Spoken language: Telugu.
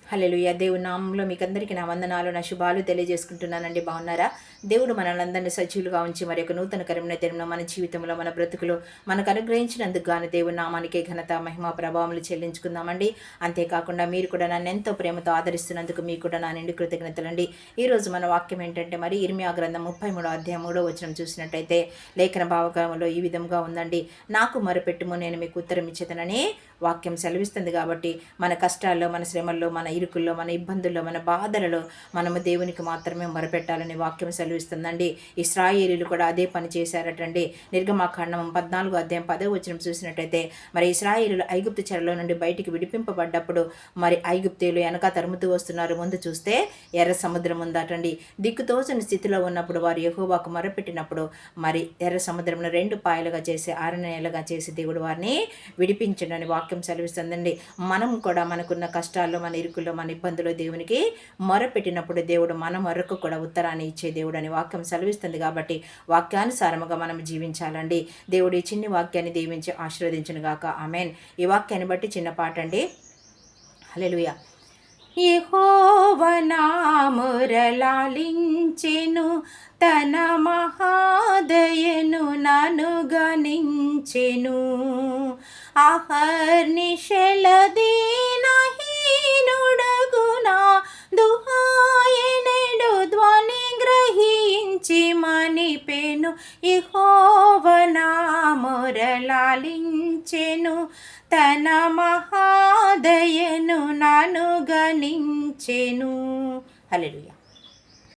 హల్లెలూయా. దేవుని నామంలో మీకందరికీ నా వందనాలు, నా శుభాలు తెలియజేసుకుంటున్నానండి. బాగున్నారా? దేవుడు మనల్ని సజీవులుగా ఉంచి మరి యొక్క నూతనకరమైన దినంలో మన జీవితంలో, మన బ్రతుకులో మనకు అనుగ్రహించినందుకు గాను దేవుని నామానికే ఘనత, మహిమ, ప్రభావములు చెల్లించుకుందామండి. అంతేకాకుండా మీరు కూడా నన్ను ఎంతో ప్రేమతో ఆదరిస్తున్నందుకు మీకు కూడా నా నిండు కృతజ్ఞతలండి. ఈరోజు మన వాక్యం ఏంటంటే, మరి ఇర్మియా గ్రంథం 33 అధ్యాయం 3వ వచనం చూసినట్టయితే లేఖన భావకంలో ఈ విధంగా ఉందండి. నాకు మొరపెట్టుము, నేను మీకు ఉత్తరం ఇచ్చేదనని వాక్యం సెలవిస్తుంది. కాబట్టి మన కష్టాల్లో, మన శ్రమల్లో, మన ఇరుకుల్లో, మన ఇబ్బందుల్లో, మన బాధలలో మనము దేవునికి మాత్రమే మొరపెట్టాలని వాక్యం సెలవిస్తుందండి. ఇశ్రాయేలీలు కూడా అదే పని చేశారటండి. నిర్గమాకాండం 14 అధ్యాయం 10వ వచనం చూసినట్టయితే మరి ఇశ్రాయేలీలు ఐగుప్తు చెరలో నుండి బయటికి విడిపింపబడ్డప్పుడు మరి ఐగుప్తీయులు వెనక తరుముతూ వస్తున్నారు. ముందు చూస్తే ఎర్ర సముద్రం ఉందటండి. దిక్కుతోచని స్థితిలో ఉన్నప్పుడు వారు యెహోవాకు మొరపెట్టినప్పుడు మరి ఎర్ర సముద్రంను 2 పాయలుగా చేసి 6 నెలలుగా చేసి దేవుడు వారిని విడిపించడని వాక్యం సెలవిస్తుందండి. మనం కూడా మనకున్న కష్టాల్లో, మన ఇరుకుల్లో, మన ఇబ్బందుల్లో దేవునికి మొరపెట్టినప్పుడు దేవుడు మన మొరకు కూడా ఉత్తరాన్ని ఇచ్చే దేవుడు అని వాక్యం సెలవిస్తుంది. కాబట్టి వాక్యానుసారముగా మనం జీవించాలండి. దేవుడు ఈ చిన్ని వాక్యాన్ని దీవించి ఆశీర్వదించును గాక. ఆమేన్. ఈ వాక్యాన్ని బట్టి చిన్న పాట అండి. హల్లెలూయా. యెహోవా నా మొరలాలించెను, తన మహాదయను నన్ను గణించెను. అహర్నిశల దీనహీనుడగునా దుహాయనెడు ధ్వని గ్రహించి మనిపెను. యెహోవా నా మొరలాలించెను, తన మహాదయను నన్ను గణించెను. హల్లెలూయా.